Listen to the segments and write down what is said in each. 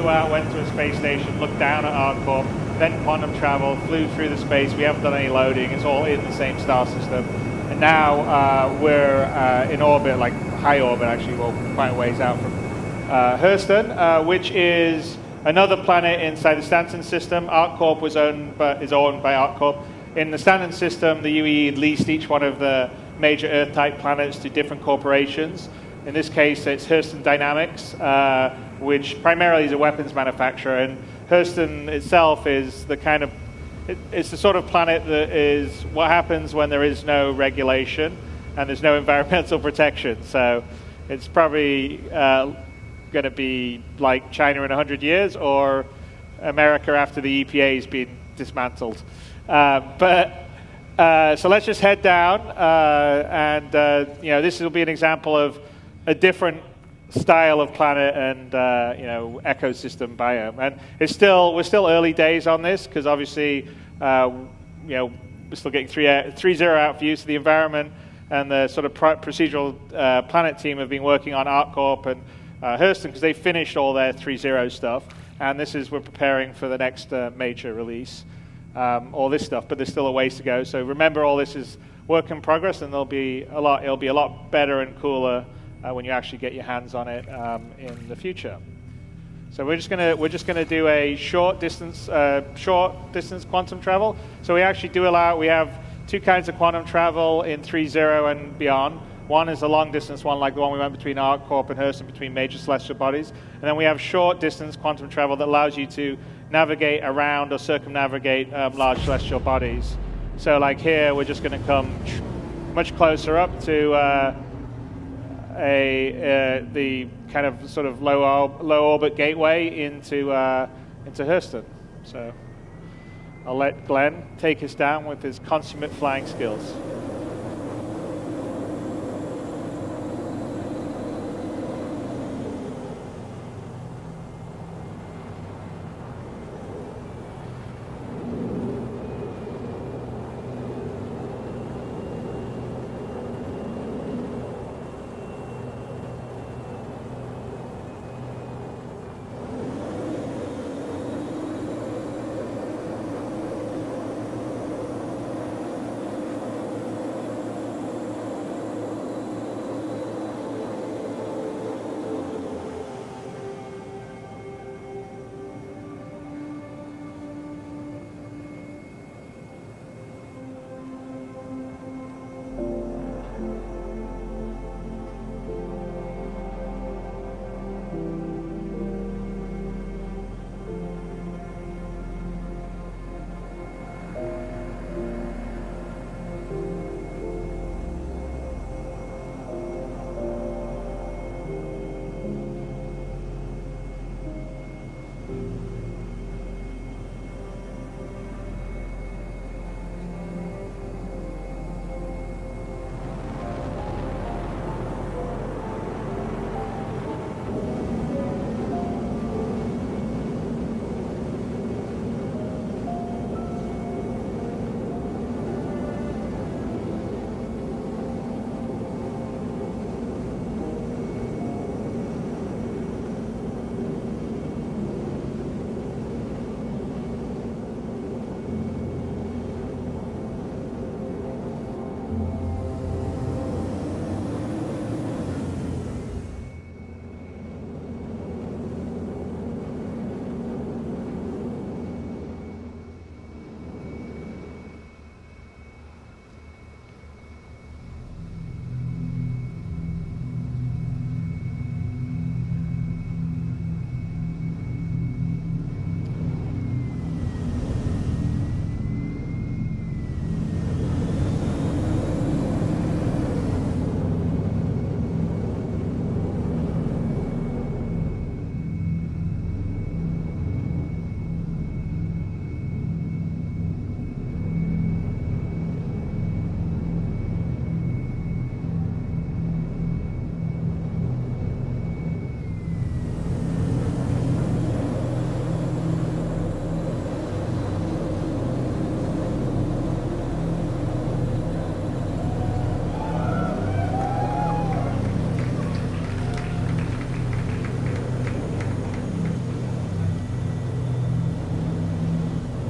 flew out, went to a space station, looked down at ArcCorp, then quantum travel, flew through the space. We haven't done any loading. It's all in the same star system. And now we're in orbit, like high orbit actually, well, quite a ways out from Hurston, which is another planet inside the Stanton system. ArcCorp is owned by ArcCorp. In the Stanton system, the UE leased each one of the major Earth-type planets to different corporations. In this case, it's Hurston Dynamics, which primarily is a weapons manufacturer. And Hurston itself is the kind of, it's the sort of planet that is what happens when there is no regulation and there's no environmental protection. So it's probably going to be like China in 100 years or America after the EPA has been dismantled. So let's just head down, and this will be an example of a different style of planet and ecosystem biome. And we're still early days on this because obviously we're still getting 3.0 out views of the environment, and the sort of procedural planet team have been working on ArcCorp and Hurston because they finished all their 3.0 stuff, and we're preparing for the next major release. All this stuff, but there's still a ways to go. So remember, all this is work in progress, and it'll be a lot better and cooler when you actually get your hands on it in the future. So we're just gonna do a short distance quantum travel. So we actually we have two kinds of quantum travel in 3.0 and beyond. One is a long distance one, like the one we went between ArcCorp and Hurston, between major celestial bodies. And then we have short distance quantum travel that allows you to navigate around or circumnavigate large celestial bodies. So like here, we're just going to come much closer up to the kind of sort of low orbit gateway into Hurston. So I'll let Glenn take us down with his consummate flying skills.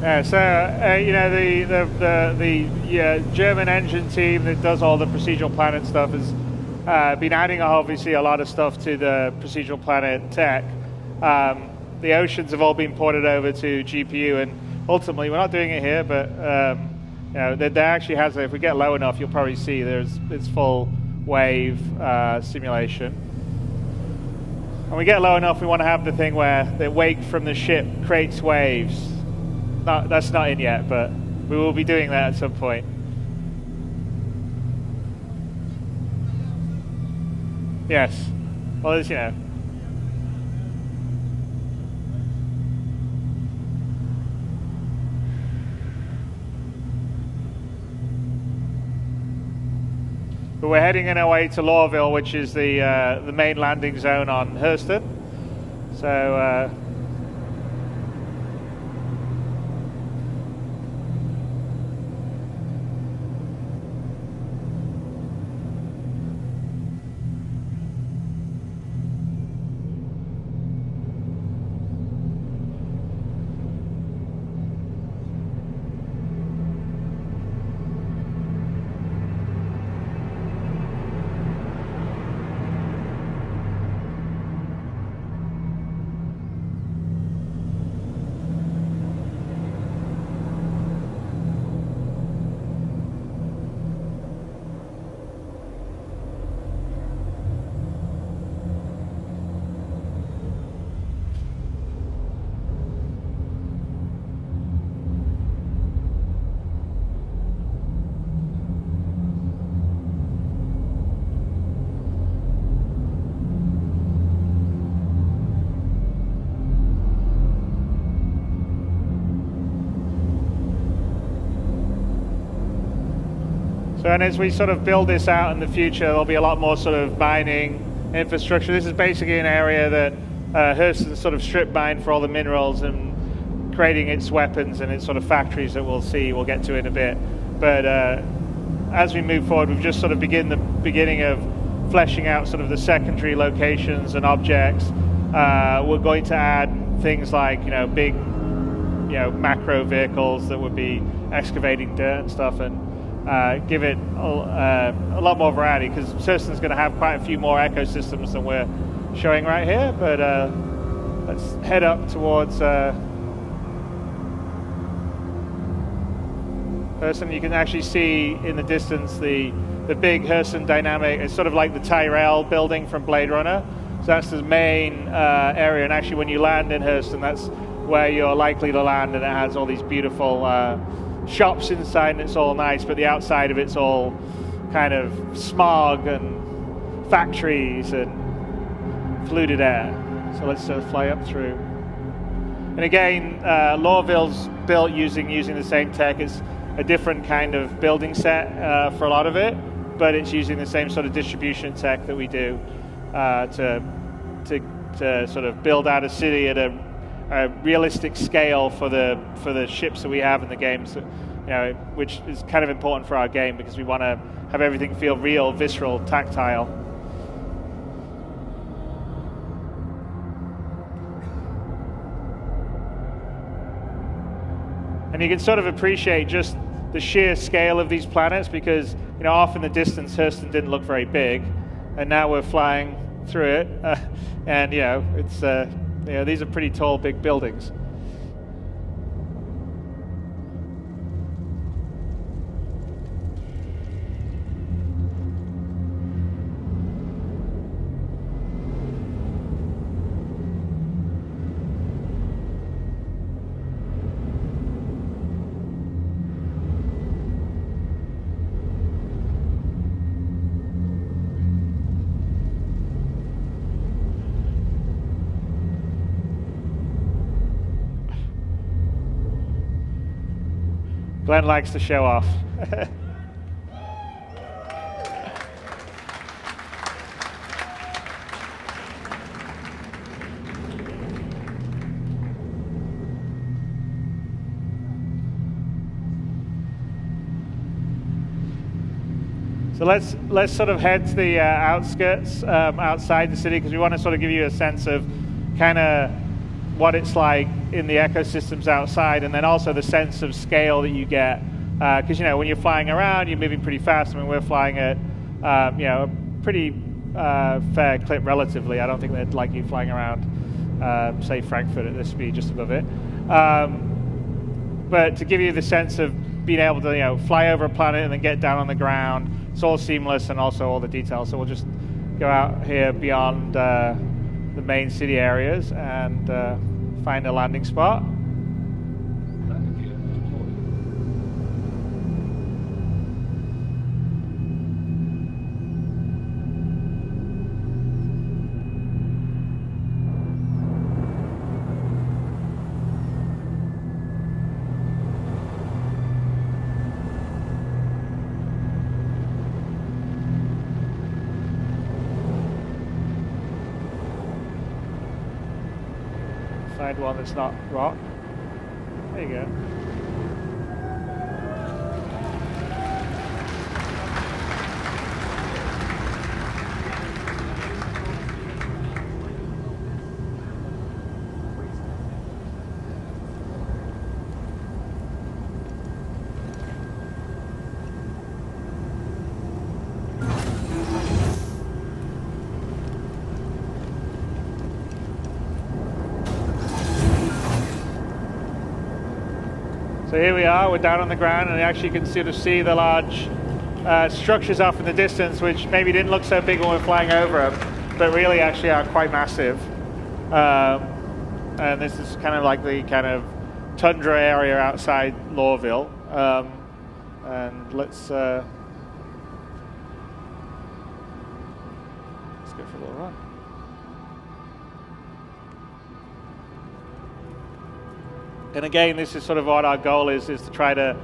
Yeah, so you know, the German engine team that does all the procedural planet stuff has been adding obviously a lot of stuff to the procedural planet tech. The oceans have all been ported over to GPU, and ultimately we're not doing it here, but you know, there actually has. If we get low enough, you'll probably see it's full wave simulation. When we get low enough, we want to have the thing where the wake from the ship creates waves. That's not in yet, but we will be doing that at some point. Yes. Well, as you know. But we're heading in our way to Lorville, which is the main landing zone on Hurston. So. So, and as we sort of build this out in the future, there'll be a lot more sort of mining infrastructure. This is basically an area that Hurston sort of strip mined for all the minerals and creating its weapons and its sort of factories that we'll get to in a bit. But as we move forward, we've just sort of beginning of fleshing out sort of the secondary locations and objects. We're going to add things like, you know, big, you know, macro vehicles that would be excavating dirt and stuff, and give it a lot more variety, because Hurston's going to have quite a few more ecosystems than we're showing right here. But let's head up towards Hurston. You can actually see in the distance the big Hurston dynamic. It's sort of like the Tyrell building from Blade Runner. So that's the main area, and actually when you land in Hurston, that's where you're likely to land, and it has all these beautiful shops inside, and it's all nice, but the outside of it's all kind of smog and factories and polluted air. So let's fly up through. And again, Lorville's built using the same tech. It's a different kind of building set for a lot of it, but it's using the same sort of distribution tech that we do to sort of build out a city at a realistic scale for the ships that we have in the games, you know, which is kind of important for our game because we want to have everything feel real, visceral, tactile. And you can sort of appreciate just the sheer scale of these planets, because, you know, off in the distance Hurston didn't look very big, and now we're flying through it, and you know, it's you know, these are pretty tall, big buildings. Glenn likes to show off. So let's sort of head to the outskirts outside the city, because we want to sort of give you a sense of kind of what it's like in the ecosystems outside, and then also the sense of scale that you get. Because when you're flying around, you're moving pretty fast. I mean, we're flying at a pretty fair clip relatively. I don't think they'd like you flying around, say, Frankfurt at this speed, just above it. But to give you the sense of being able to fly over a planet and then get down on the ground, it's all seamless and also all the details. So we'll just go out here beyond the main city areas and find a landing spot. Find one that's not rock. There you go. So here we are, we're down on the ground, and actually you can sort of see the large structures off in the distance, which maybe didn't look so big when we're flying over them, but really actually are quite massive. And this is kind of like the kind of tundra area outside Lorville. And let's go for a little run. And again, this is sort of what our goal is to try to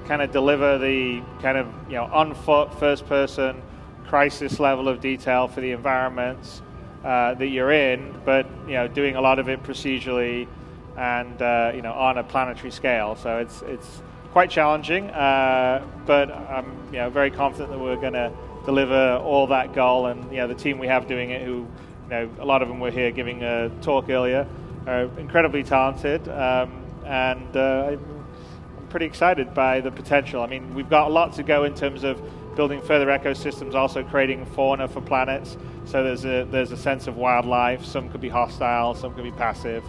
kind of deliver the kind of on foot, first person, crisis level of detail for the environments that you're in, but doing a lot of it procedurally and on a planetary scale. So it's quite challenging, but I'm very confident that we're going to deliver all that goal. And the team we have doing it, who a lot of them were here giving a talk earlier, are incredibly talented. And I'm pretty excited by the potential. I mean, we've got a lot to go in terms of building further ecosystems, also creating fauna for planets. So there's a sense of wildlife. Some could be hostile, some could be passive.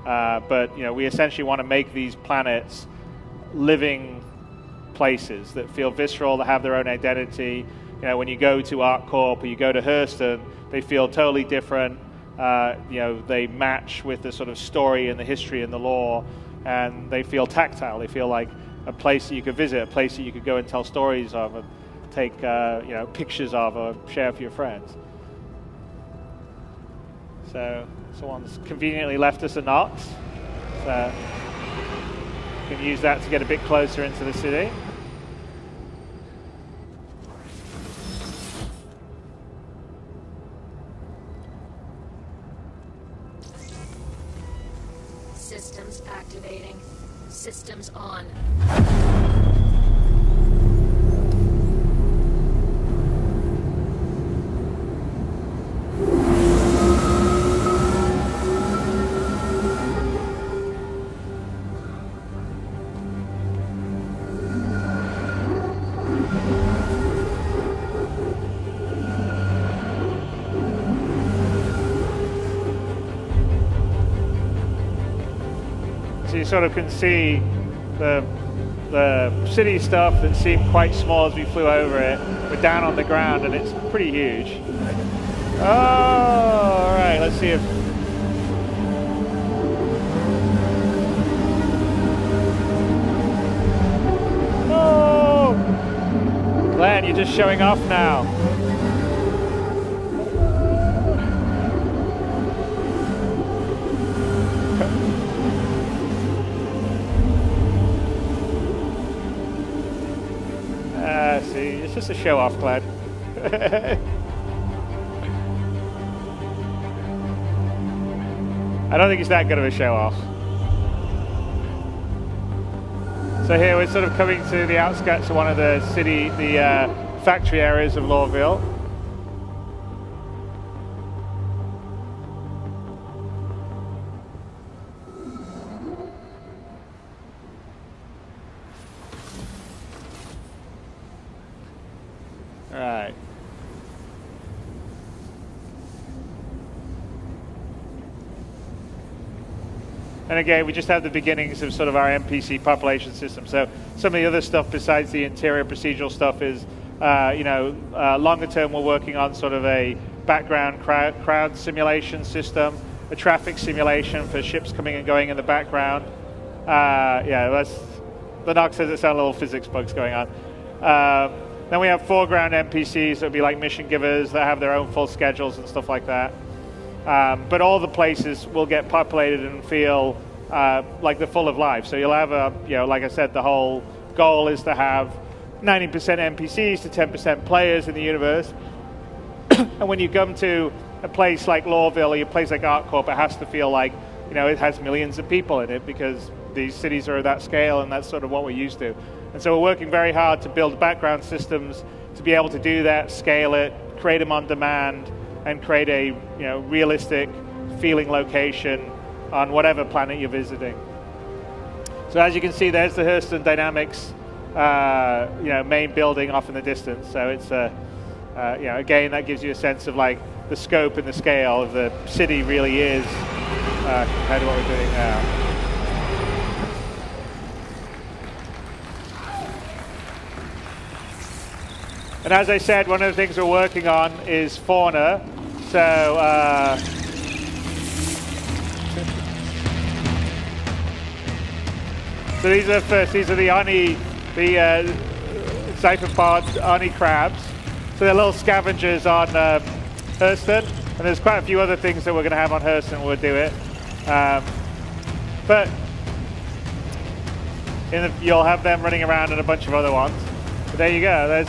But we essentially want to make these planets living places that feel visceral, that have their own identity. When you go to ArcCorp or you go to Hurston, they feel totally different. They match with the sort of story and the history and the lore. And they feel tactile. They feel like a place that you could visit, a place that you could go and tell stories of, and take pictures of, or share with your friends. So someone's conveniently left us a Knox. So you can use that to get a bit closer into the city. Systems activating. Systems on. So you sort of can see the city stuff that seemed quite small as we flew over it. We're down on the ground and it's pretty huge. Oh, all right, let's see if... Oh! Glenn, you're just showing off now. See, it's just a show-off, Glad. I don't think it's that good of a show-off. So here we're sort of coming to the outskirts of one of the factory areas of Lorville. All right. And again, we just have the beginnings of sort of our NPC population system. So some of the other stuff besides the interior procedural stuff is, longer term we're working on sort of a background crowd simulation system, a traffic simulation for ships coming and going in the background. The Nox says it's our little physics bugs going on. Then we have foreground NPCs that would be like mission givers that have their own full schedules and stuff like that. But all the places will get populated and feel like they're full of life. So you'll have like I said, the whole goal is to have 90% NPCs to 10% players in the universe. And when you come to a place like Lawville or a place like ArcCorp, it has to feel like, it has millions of people in it because these cities are that scale and that's sort of what we're used to. And so we're working very hard to build background systems to be able to do that, scale it, create them on demand, and create a realistic feeling location on whatever planet you're visiting. So as you can see, there's the Hurston Dynamics main building off in the distance. So it's again, that gives you a sense of like the scope and the scale of the city really is compared to what we're doing now. And as I said, one of the things we're working on is fauna. So these are the Oni, the cypherpod Oni crabs. So they're little scavengers on Hurston, and there's quite a few other things that we're going to have on Hurston. We'll do it, but you'll have them running around and a bunch of other ones. But there you go.